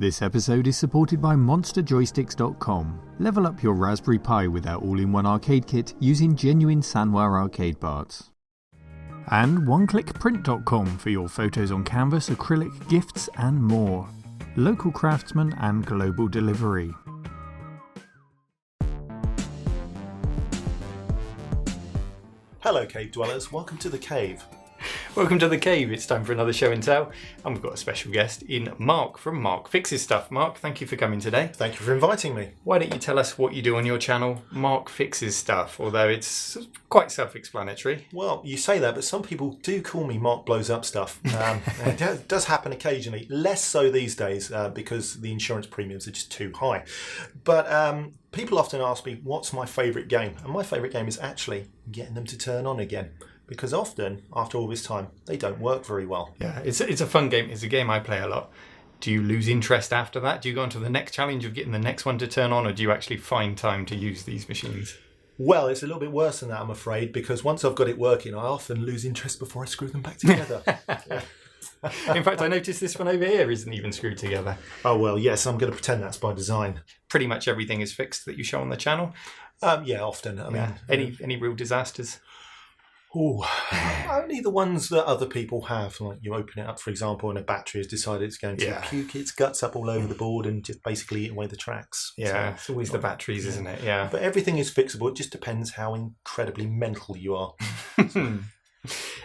This episode is supported by MonsterJoysticks.com. Level up your Raspberry Pi with our all-in-one arcade kit using genuine Sanwa arcade parts. And OneClickPrint.com for your photos on canvas, acrylic, gifts and more. Local craftsmen and global delivery. Hello cave dwellers, welcome to the cave. Welcome to the cave. It's time for another show and tell, and we've got a special guest in Mark from MarkFixesStuff. Mark, thank you for coming today. Thank you for inviting me. Why don't you tell us what you do on your channel, MarkFixesStuff, although it's quite self-explanatory. Well, you say that, but some people do call me Mark Blows Up Stuff. It does happen occasionally, less so these days because the insurance premiums are just too high. But people often ask me, what's my favourite game? And my favourite game is actually getting them to turn on again. Because often, after all this time, they don't work very well. Yeah, it's a fun game. It's a game I play a lot. Do you lose interest after that? Do you go on to the next challenge of getting the next one to turn on, or do you actually find time to use these machines? Well, it's a little bit worse than that, I'm afraid, because once I've got it working, I often lose interest before I screw them back together. In fact, I noticed this one over here isn't even screwed together. Oh, well, yes, I'm going to pretend that's by design. Pretty much everything is fixed that you show on the channel. Yeah, often. I mean, any real disasters? Oh, only the ones that other people have. Like you open it up, for example, and a battery has decided it's going to puke its guts up all over the board and just basically eat away the tracks. Yeah, it's always the batteries, isn't it? Yeah. But everything is fixable. It just depends how incredibly mental you are.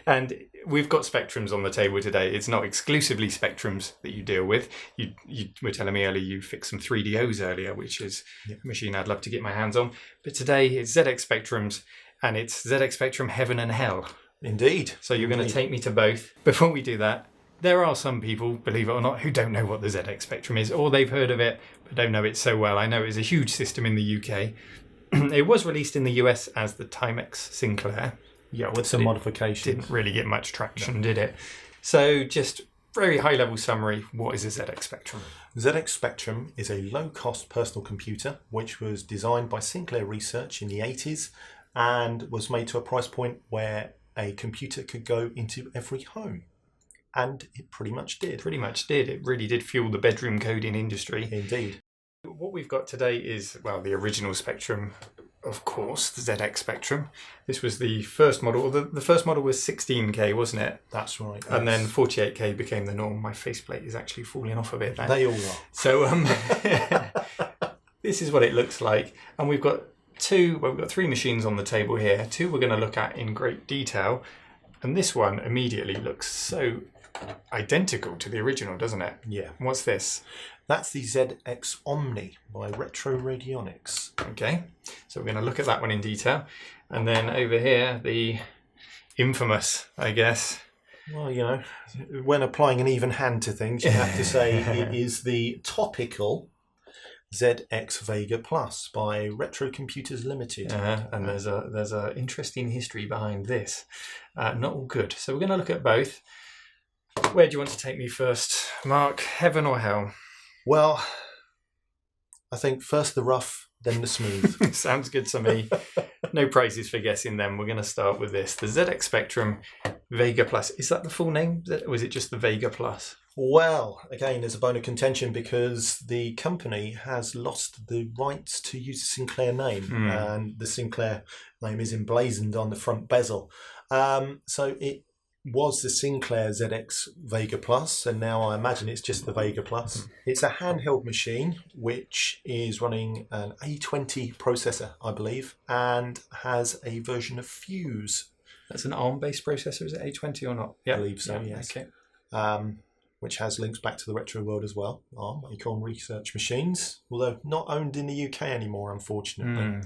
And we've got spectrums on the table today. It's not exclusively spectrums that you deal with. You were telling me earlier you fixed some 3DOs earlier, which is a machine I'd love to get my hands on. But today it's ZX spectrums. And it's ZX Spectrum Heaven and Hell. Indeed. So you're going to take me to both. Before we do that, there are some people, believe it or not, who don't know what the ZX Spectrum is, or they've heard of it, but don't know it so well. I know it's a huge system in the UK. It was released in the US as the Timex Sinclair. Yeah, with some modifications. Didn't really get much traction, did it? So just very high-level summary, what is a ZX Spectrum? ZX Spectrum is a low-cost personal computer, which was designed by Sinclair Research in the 80s, and was made to a price point where a computer could go into every home. And it pretty much did. Pretty much did. It really did fuel the bedroom coding industry. Indeed. What we've got today is, well, the original Spectrum, of course, the ZX Spectrum. This was the first model. The first model was 16K, wasn't it? That's right. And then 48K became the norm. My faceplate is actually falling off a bit now. They all are. So this is what it looks like. And we've got we've got three machines on the table here. Two we're going to look at in great detail. And this one immediately looks so identical to the original, doesn't it? Yeah. What's this? That's the ZX Omni by Retro Radionics. Okay, so we're going to look at that one in detail. And then over here, the infamous, I guess. Well, you know, when applying an even hand to things, you have to say it is the topical ZX Vega Plus by Retro Computers Limited. And there's a interesting history behind this. Not all good. So we're going to look at both. Where do you want to take me first, Mark? Heaven or hell? Well, I think first the rough, then the smooth. Sounds good to me. No prizes for guessing them. We're going to start with this. The ZX Spectrum Vega Plus. Is that the full name? Or is it just the Vega Plus? Well, again, there's a bone of contention because the company has lost the rights to use the Sinclair name, and the Sinclair name is emblazoned on the front bezel. So it was the Sinclair ZX Vega Plus, and now I imagine it's just the Vega Plus. It's a handheld machine which is running an A20 processor, I believe, and has a version of Fuse. That's an ARM-based processor, is it A20 or not? I believe so, yes. Okay. Which has links back to the retro world as well. Acorn Research Machines, although not owned in the UK anymore, unfortunately.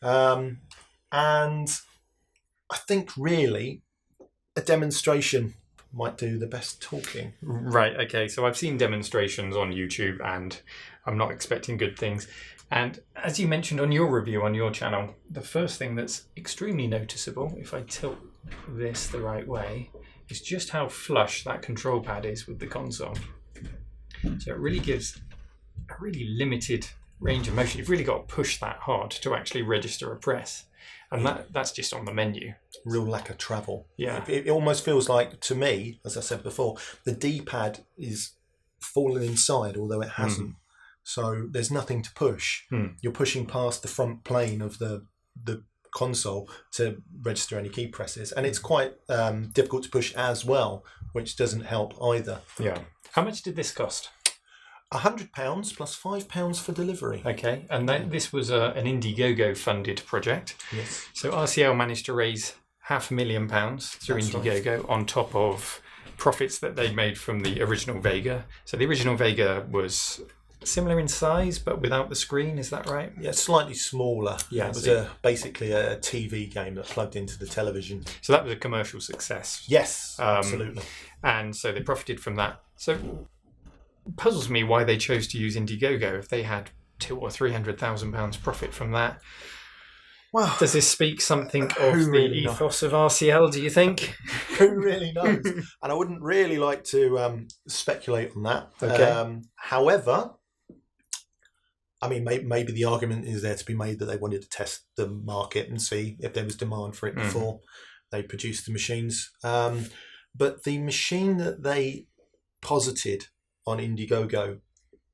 And I think really a demonstration might do the best talking. Right, okay. So I've seen demonstrations on YouTube and I'm not expecting good things. And as you mentioned on your review on your channel, the first thing that's extremely noticeable, if I tilt this the right way, is just how flush that control pad is with the console. So it really gives a really limited range of motion. You've really got to push that hard to actually register a press. And that's just on the menu. Real lack of travel. Yeah. It almost feels like, to me, as I said before, the D-pad is fallen inside, although it hasn't. So there's nothing to push. You're pushing past the front plane of the console to register any key presses, and it's quite difficult to push as well, which doesn't help either. Yeah. How much did this cost? £100 plus £5 for delivery. Okay, and then this was an Indiegogo funded project. Yes. So RCL managed to raise £500,000 through That's Indiegogo on top of profits that they'd made from the original Vega. So the original Vega was similar in size, but without the screen. Is that right? Yeah, slightly smaller. Yeah, it was basically a TV game that plugged into the television. So that was a commercial success. Yes, absolutely. And so they profited from that. So it puzzles me why they chose to use Indiegogo if they had £200,000 or £300,000 profit from that. Well, does this speak something of the really ethos of RCL, do you think? Who really knows? And I wouldn't really like to speculate on that. Okay. However, I mean, maybe the argument is there to be made that they wanted to test the market and see if there was demand for it before they produced the machines. But the machine that they posited on Indiegogo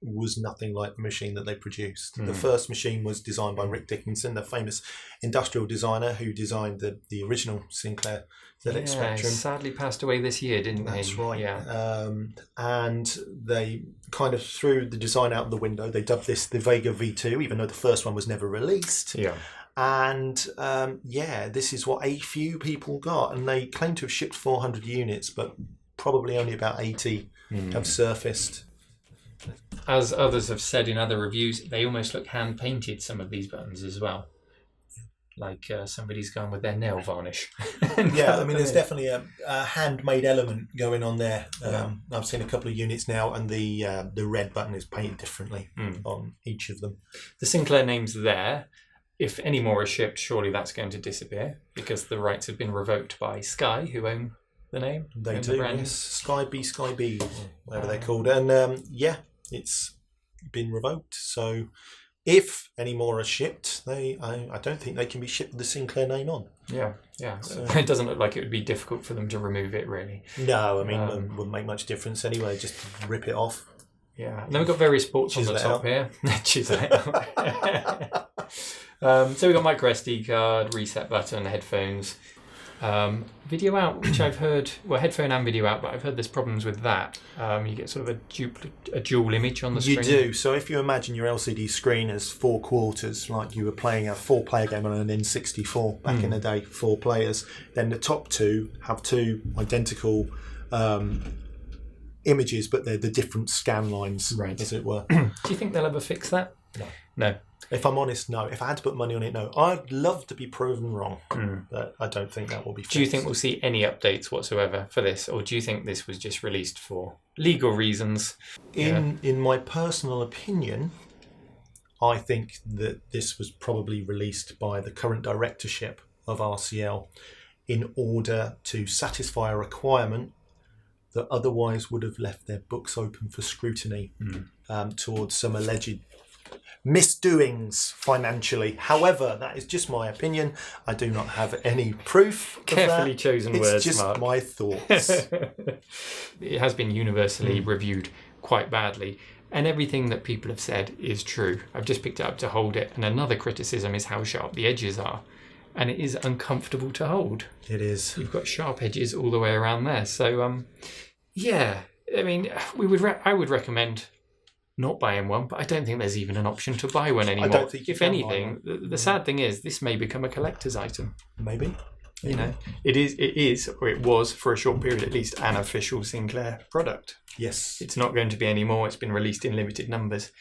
was nothing like the machine that they produced. The first machine was designed by Richter, the famous industrial designer who designed the original Sinclair ZX Spectrum. Sadly passed away this year, didn't he? That's right. Yeah. And they kind of threw the design out the window. They dubbed this the Vega V2, even though the first one was never released. Yeah. And this is what a few people got. And they claim to have shipped 400 units, but probably only about 80 have surfaced. As others have said in other reviews, they almost look hand-painted, some of these buttons as well. Like somebody's gone with their nail varnish. Yeah, I mean, there's definitely a handmade element going on there. I've seen a couple of units now, and the red button is painted differently on each of them. The Sinclair name's there. If any more are shipped, surely that's going to disappear because the rights have been revoked by Sky, who own the name. They do, yes. Sky B, or whatever they're called. And it's been revoked. So if any more are shipped, I don't think they can be shipped with the Sinclair name on. Yeah. So it doesn't look like it would be difficult for them to remove it, really. No, I mean, it wouldn't make much difference anyway. Just rip it off. Yeah. And then we've got various ports on the top here. Chisel it out. So we've got micro SD card, reset button, headphones. Video out, which I've heard, headphone and video out, but I've heard there's problems with that. You get sort of a dual image on the screen. You do. So if you imagine your LCD screen as 4 quarters, like you were playing a 4-player game on an N64 back in the day, 4 players, then the top 2 have 2 identical images, but they're the different scan lines, as it were. Do you think they'll ever fix that? No. If I'm honest, no. If I had to put money on it, no. I'd love to be proven wrong, but I don't think that will be fixed. Do you think we'll see any updates whatsoever for this, or do you think this was just released for legal reasons? In my personal opinion, I think that this was probably released by the current directorship of RCL in order to satisfy a requirement that otherwise would have left their books open for scrutiny towards some alleged misdoings financially. However, that is just my opinion. I do not have any proof of Carefully that. chosen it's words, just Mark. my thoughts. It has been universally reviewed quite badly, and everything that people have said is true. I've just picked it up to hold it, and another criticism is how sharp the edges are, and it is uncomfortable to hold. It is. You've got sharp edges all the way around there. So, I mean, I would recommend not buying one, but I don't think there's even an option to buy one anymore. I don't think you if can anything, buy one. the sad thing is this may become a collector's item. Maybe. You know, it is, or it was for a short period at least, an official Sinclair product. Yes. It's not going to be anymore. It's been released in limited numbers.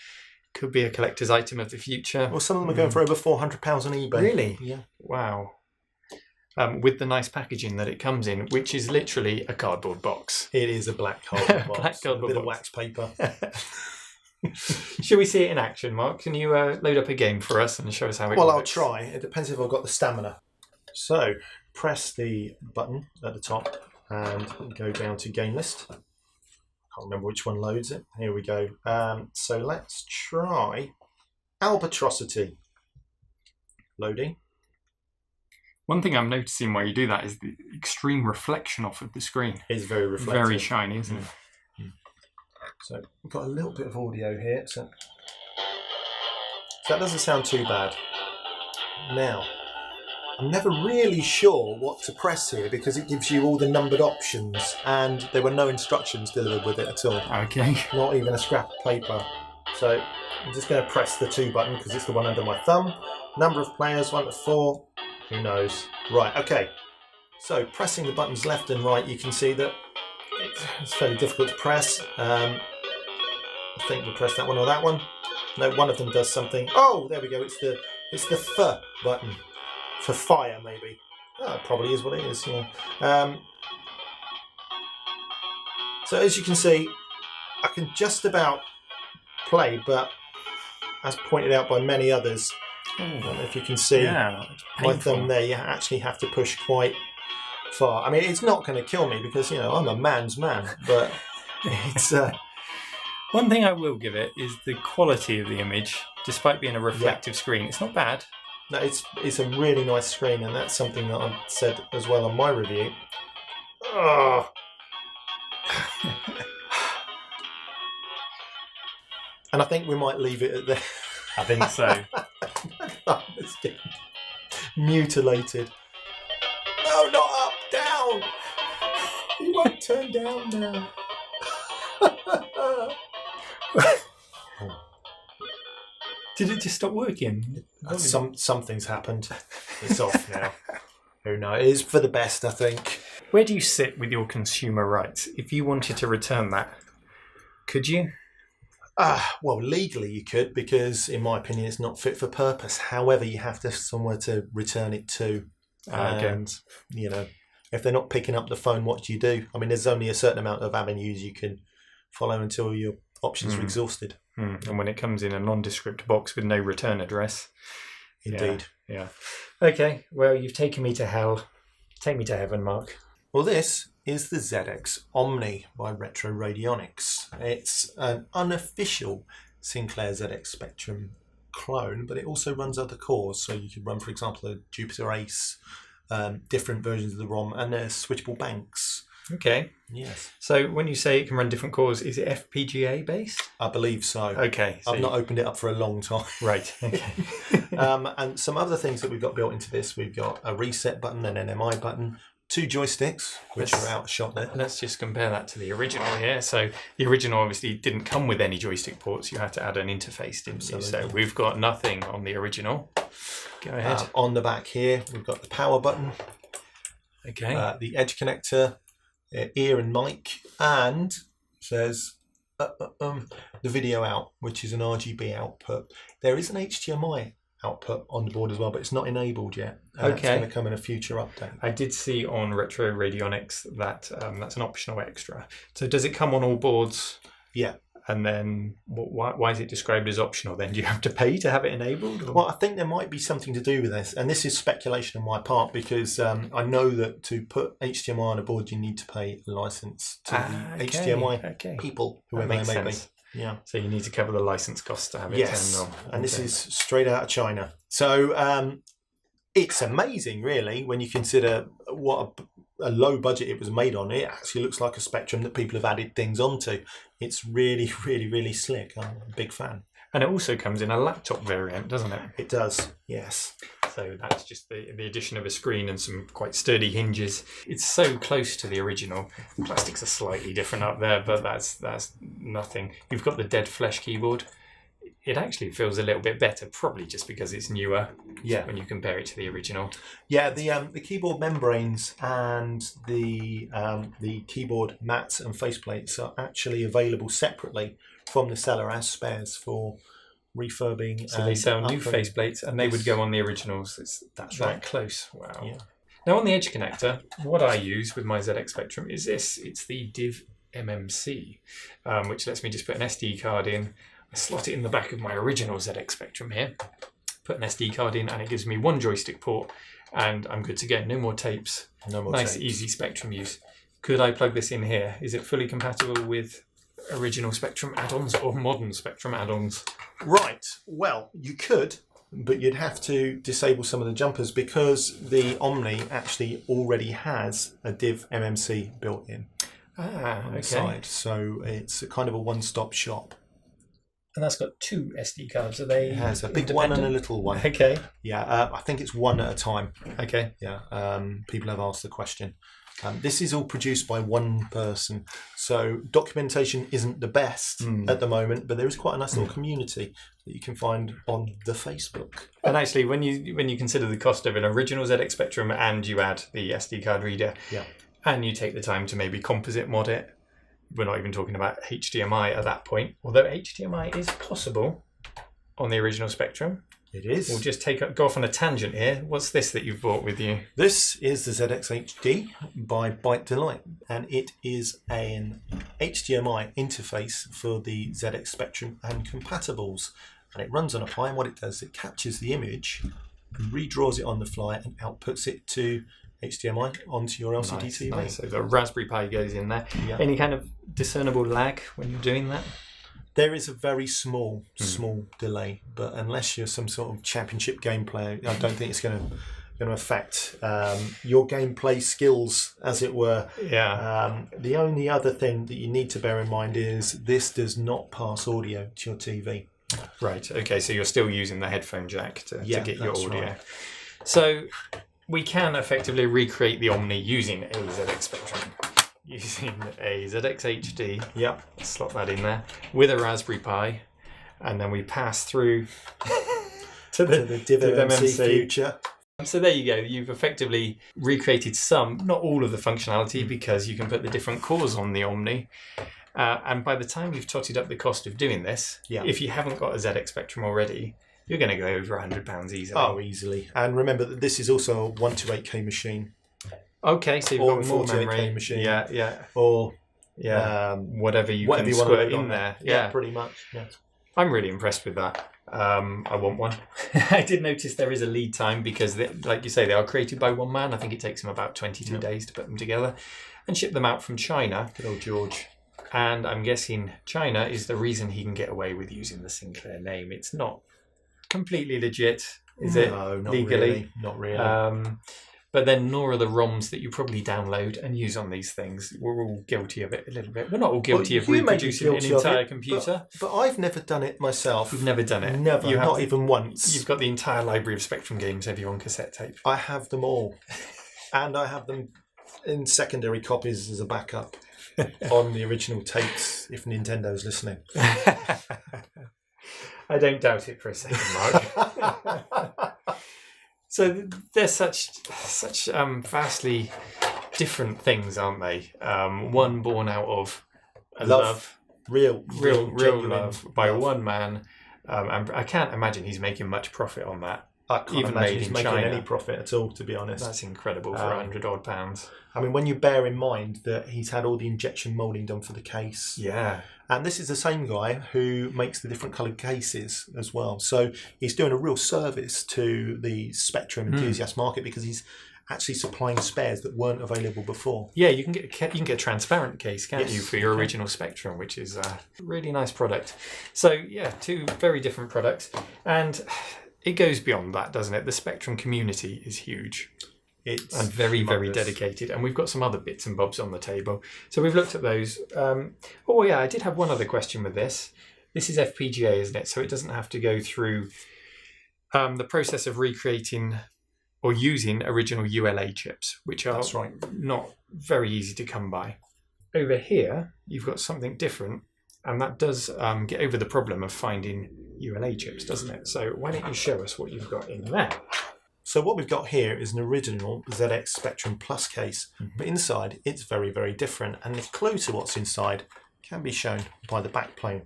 Could be a collector's item of the future. Well, some of them are going for over £400 on eBay. Really? Yeah. Wow. With the nice packaging that it comes in, which is literally a cardboard box. It is a black cardboard box. Black cardboard a bit box. of wax paper. Shall we see it in action, Mark? Can you load up a game for us and show us how it Well, works? I'll try. It depends if I've got the stamina. So, press the button at the top and go down to game list. I can't remember which one loads it. Here we go. So let's try Albatrosity. Loading. One thing I'm noticing while you do that is the extreme reflection off of the screen. It's very reflective. Very shiny, isn't it? So we've got a little bit of audio here. So that doesn't sound too bad. Now, I'm never really sure what to press here because it gives you all the numbered options and there were no instructions delivered with it at all. Okay. Not even a scrap of paper. So I'm just going to press the 2 button because it's the one under my thumb. Number of players, 1 to 4. Who knows? Right, okay. So pressing the buttons left and right, you can see that it's fairly difficult to press. I think we press that one or that one. No, one of them does something. Oh, there we go. It's the F button for fire, maybe. Oh, it probably is what it is. Yeah. So as you can see, I can just about play, but as pointed out by many others, I don't know if you can see my thumb there. You actually have to push quite far. I mean, it's not going to kill me because I'm a man's man, but it's. One thing I will give it is the quality of the image, despite being a reflective screen. It's not bad. No, it's a really nice screen, and that's something that I've said as well on my review. Oh. And I think we might leave it at there. I think so. It's getting mutilated. No, not up, down. He won't turn down now. Did it just stop working? Something's happened. It's off now. Who knows? It is for the best, I think. Where do you sit with your consumer rights? If you wanted to return that, could you? Well, legally you could, because in my opinion it's not fit for purpose. However, you have to have somewhere to return it to. And, if they're not picking up the phone, what do you do? I mean, there's only a certain amount of avenues you can follow until your options are exhausted. And when it comes in a nondescript box with no return address. Indeed. Yeah. Okay, well, you've taken me to hell. Take me to heaven, Mark. Well, this is the ZX Omni by Retro Radionics. It's an unofficial Sinclair ZX Spectrum clone, but it also runs other cores. So you could run, for example, a Jupiter Ace, different versions of the ROM, and there's switchable banks. Okay. Yes. So when you say it can run different cores, is it FPGA based? I believe so. Okay. So I've not opened it up for a long time. Right. Okay. And some other things that we've got built into this, we've got a reset button, an NMI button, 2 joysticks, which are outshot there. Let's just compare that to the original here. So the original obviously didn't come with any joystick ports. You had to add an interface, didn't you? So we've got nothing on the original. Go ahead. On the back here, we've got the power button. Okay. The edge connector, ear and mic, and says the video out, which is an RGB output. There is an HDMI output on the board as well, but it's not enabled yet. It's going to come in a future update. I did see on Retro Radionics that that's an optional extra. So does it come on all boards? Yeah. And then why is it described as optional then? Do you have to pay to have it enabled? Or? Well, I think there might be something to do with this. And this is speculation on my part because I know that to put HDMI on a board, you need to pay a license to the HDMI people, whoever they may be. Yeah. So you need to cover the license costs to have it. Yes. And this is straight out of China. So it's amazing, really, when you consider what a low budget it was made on. It actually looks like a Spectrum that people have added things onto. It's really, really, really slick. I'm a big fan. And it also comes in a laptop variant, doesn't it? It does, yes. So that's just the addition of a screen and some quite sturdy hinges. It's so close to the original. The plastics are slightly different up there, but that's nothing. You've got the dead flesh keyboard. It actually feels a little bit better, probably just because it's newer. Yeah. When you compare it to the original. Yeah, the keyboard membranes and the keyboard mats and faceplates are actually available separately from the seller as spares for refurbing. So they sell new faceplates, and they would go on the originals. That's right. Close. Wow. Yeah. Now on the edge connector, what I use with my ZX Spectrum is this. It's the Div MMC, which lets me just put an SD card in. I slot it in the back of my original ZX Spectrum here, put an SD card in, and it gives me 1 joystick port, and I'm good to go. No more tapes. No more nice, tapes. Easy Spectrum use. Could I plug this in here? Is it fully compatible with original Spectrum add-ons or modern Spectrum add-ons? Right. Well, you could, but you'd have to disable some of the jumpers because the Omni actually already has a Div MMC built in. on the side. So it's a kind of a one-stop shop. And that's got 2 SD cards. Are they? It has a big one and a little one. Okay. Yeah, I think it's one at a time. Okay. Yeah, people have asked the question. This is all produced by one person, so documentation isn't the best at the moment, but there is quite a nice little community that you can find on the Facebook. And actually, when you consider the cost of an original ZX Spectrum and you add the SD card reader, and you take the time to maybe composite mod it, we're not even talking about HDMI at that point, although HDMI is possible on the original Spectrum. It is. We'll just go off on a tangent here. What's this that you've brought with you? This is the ZX HD by Byte Delight, and it is an HDMI interface for the ZX Spectrum and compatibles. And it runs on a Pi, and what it does, it captures the image, and redraws it on the fly, and outputs it to HDMI onto your LCD TV. Nice. So the Raspberry Pi goes in there. Yeah. Any kind of discernible lag when you're doing that? There is a very small delay, but unless you're some sort of championship game player, I don't think it's going to affect your gameplay skills, as it were. Yeah. The only other thing that you need to bear in mind is this does not pass audio to your TV. Right. Okay. So you're still using the headphone jack to get your audio. Right. So we can effectively recreate the Omni using a ZX Spectrum. Using a ZX HD, slot that in there with a Raspberry Pi, and then we pass through to the DivMMC future. So there you go. You've effectively recreated some, not all of the functionality, because you can put the different cores on the Omni. And by the time you've totted up the cost of doing this, if you haven't got a ZX Spectrum already, you're going to go over £100 easily. Oh, easily. And remember that this is also a 128K machine. Okay, so you've got more memory. Machine. Or whatever you can squirt in there. Yeah, pretty much. Yeah. I'm really impressed with that. I want one. I did notice there is a lead time because, like you say, they are created by one man. I think it takes them about 22 days to put them together and ship them out from China. Good old George. And I'm guessing China is the reason he can get away with using the Sinclair name. It's not completely legit, is it? No, not legally? Not really. But then nor are the ROMs that you probably download and use on these things. We're all guilty of it a little bit. We're not all guilty of reproducing an entire computer. But I've never done it myself. You've never done it? Never, not even once. You've got the entire library of Spectrum games, have you, on cassette tape? I have them all. And I have them in secondary copies as a backup on the original tapes, if Nintendo's listening. I don't doubt it for a second, Mark. So they're such vastly different things, aren't they? One born out of love, real love by one man, and I can't imagine he's making much profit on that. I can't imagine he's making any profit at all, to be honest. That's incredible for £100 odd. I mean, when you bear in mind that he's had all the injection moulding done for the case. Yeah. And this is the same guy who makes the different coloured cases as well. So he's doing a real service to the Spectrum enthusiast market because he's actually supplying spares that weren't available before. Yeah, you can get a transparent case, can't you, for your original Spectrum, which is a really nice product. So yeah, 2 very different products. And it goes beyond that, doesn't it? The Spectrum community is huge. It's and very, very dedicated. And we've got some other bits and bobs on the table. So we've looked at those. I did have one other question with this. This is FPGA, isn't it? So it doesn't have to go through the process of recreating or using original ULA chips, which are not very easy to come by. Over here, you've got something different. And that does get over the problem of finding ULA chips, doesn't it? So why don't you show us what you've got in there? So what we've got here is an original ZX Spectrum Plus case, but inside it's very, very different. And the clue to what's inside can be shown by the back plane.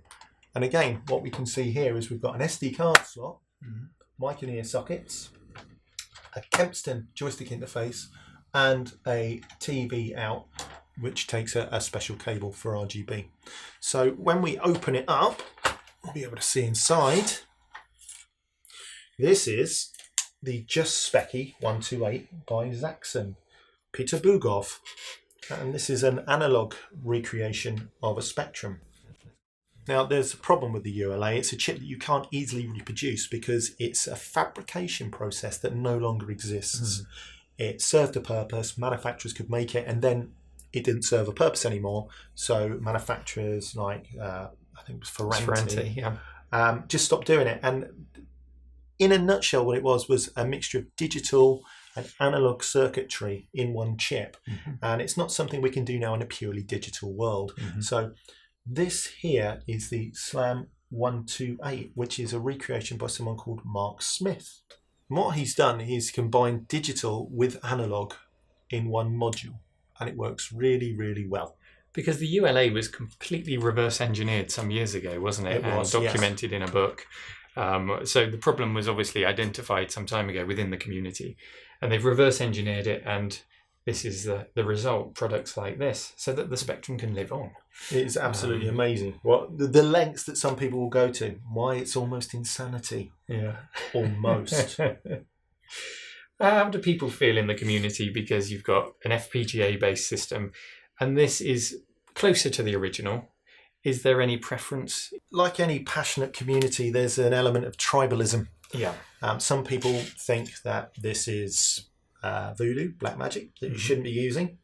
And again, what we can see here is we've got an SD card slot, mic and ear sockets, a Kempston joystick interface, and a TV out, which takes a special cable for RGB. So when we open it up, we'll be able to see inside. This is the Just Specky 128 by Zaxxon, Peter Bugov. And this is an analog recreation of a Spectrum. Now there's a problem with the ULA. It's a chip that you can't easily reproduce because it's a fabrication process that no longer exists. It served a purpose, manufacturers could make it, and then it didn't serve a purpose anymore. So manufacturers like I think it was Ferranti, just stopped doing it. And in a nutshell, what it was a mixture of digital and analog circuitry in one chip. And it's not something we can do now in a purely digital world. So this here is the SLAM 128, which is a recreation by someone called Mark Smith. And what he's done is combined digital with analog in one module, and it works really, really well. Because the ULA was completely reverse engineered some years ago, wasn't it? It was, documented in a book. So the problem was obviously identified some time ago within the community, and they've reverse engineered it, and this is the result, products like this, so that the Spectrum can live on. It is absolutely amazing. What the lengths that some people will go to. Why it's almost insanity. Yeah. Almost. How do people feel in the community? Because you've got an FPGA-based system, and this is closer to the original. Is there any preference? Like any passionate community, there's an element of tribalism. Yeah. Some people think that this is voodoo, black magic, that you shouldn't be using.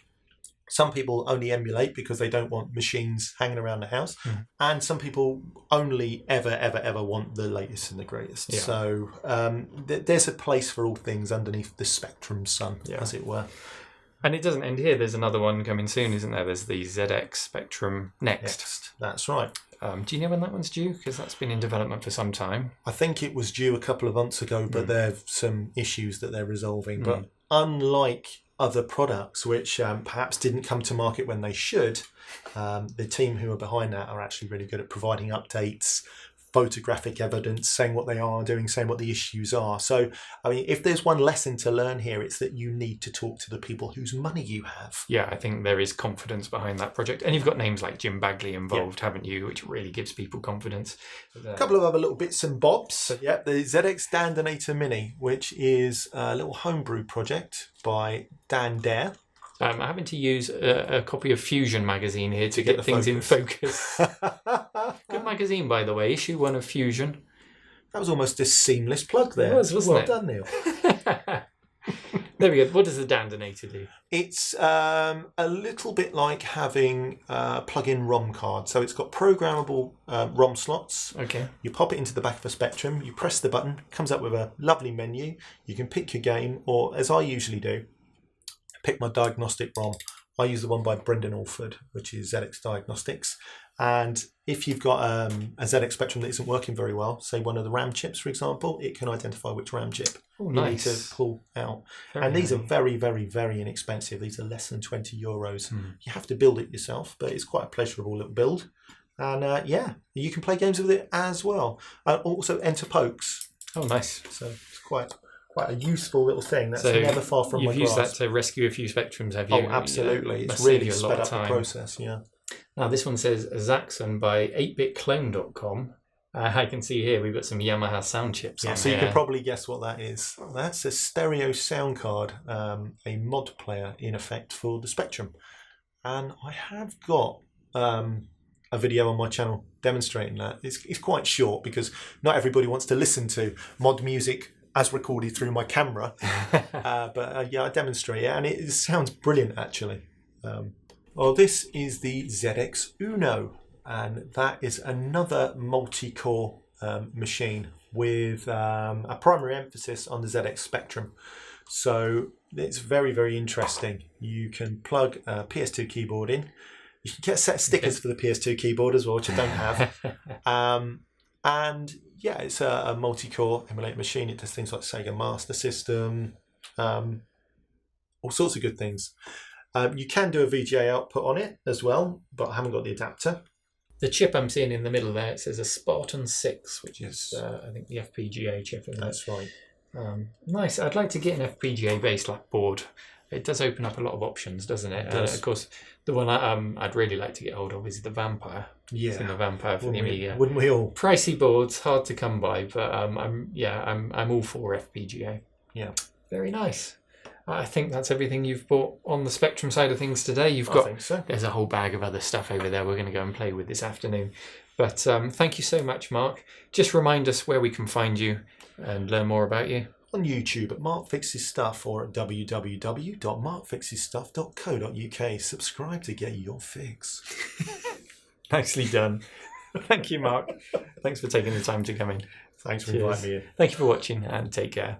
Some people only emulate because they don't want machines hanging around the house. And some people only ever want the latest and the greatest. Yeah. So there's a place for all things underneath the Spectrum sun, as it were. And it doesn't end here. There's another one coming soon, isn't there? There's the ZX Spectrum Next. That's right. Do you know when that one's due? Because that's been in development for some time. I think it was due a couple of months ago, but there's some issues that they're resolving. But unlike other products, which perhaps didn't come to market when they should, the team who are behind that are actually really good at providing updates, photographic evidence, saying what they are doing, saying what the issues are. So, I mean, if there's one lesson to learn here, it's that you need to talk to the people whose money you have. Yeah, I think there is confidence behind that project. And you've got names like Jim Bagley involved, haven't you, which really gives people confidence. A couple of other little bits and bobs. The ZX Dandinator Mini, which is a little homebrew project by Dan Dare. I'm having to use a copy of Fusion magazine here to get things in focus. Good magazine, by the way. Issue 1 of Fusion. That was almost a seamless plug there. It was, wasn't it? Well done, Neil. There we go. What does the Dandinator do? It's a little bit like having a plug-in ROM card. So it's got programmable ROM slots. Okay. You pop it into the back of a Spectrum. You press the button. It comes up with a lovely menu. You can pick your game, or as I usually do, pick my diagnostic ROM. I use the one by Brendan Alford, which is ZX Diagnostics. And if you've got a ZX Spectrum that isn't working very well, say one of the RAM chips, for example, it can identify which RAM chip you need to pull out. These are very, very, very inexpensive. These are less than €20. You have to build it yourself, but it's quite a pleasurable little build. And you can play games with it as well. Also enter pokes. Oh, nice. So it's quite a useful little thing. That's never far from my grasp. You've used that to rescue a few Spectrums, have you? Oh, absolutely. It's really sped up the process, Now, this one says Zaxxon by 8bitclone.com. I can see here we've got some Yamaha sound chips on so here. You can probably guess what that is. That's a stereo sound card, a mod player, in effect, for the Spectrum. And I have got a video on my channel demonstrating that. It's quite short because not everybody wants to listen to mod music as recorded through my camera. But I demonstrate it, and it sounds brilliant, actually. This is the ZX Uno, and that is another multi-core machine with a primary emphasis on the ZX Spectrum. So it's very, very interesting. You can plug a PS2 keyboard in. You can get a set of stickers for the PS2 keyboard as well, which I don't have. It's a multi-core emulator machine. It does things like Sega Master System, all sorts of good things. You can do a VGA output on it as well, but I haven't got the adapter. The chip I'm seeing in the middle there, it says a Spartan 6, which is, I think, the FPGA chip. That's right. Nice. I'd like to get an FPGA-based lap board. It does open up a lot of options, doesn't it? Of course, the one I'd really like to get hold of is the Vampire. Yeah, the Vampire for the Amiga. Wouldn't we all? Pricey boards, hard to come by, but I'm all for FPGA. Yeah, very nice. I think that's everything you've bought on the Spectrum side of things today. I think so. There's a whole bag of other stuff over there we're going to go and play with this afternoon. But thank you so much, Mark. Just remind us where we can find you and learn more about you. on YouTube at MarkFixesStuff or at www.markfixesstuff.co.uk. Subscribe to get your fix. Nicely done. Thank you, Mark. Thanks for taking the time to come in. Thanks for Cheers. inviting me in. Thank you for watching and take care.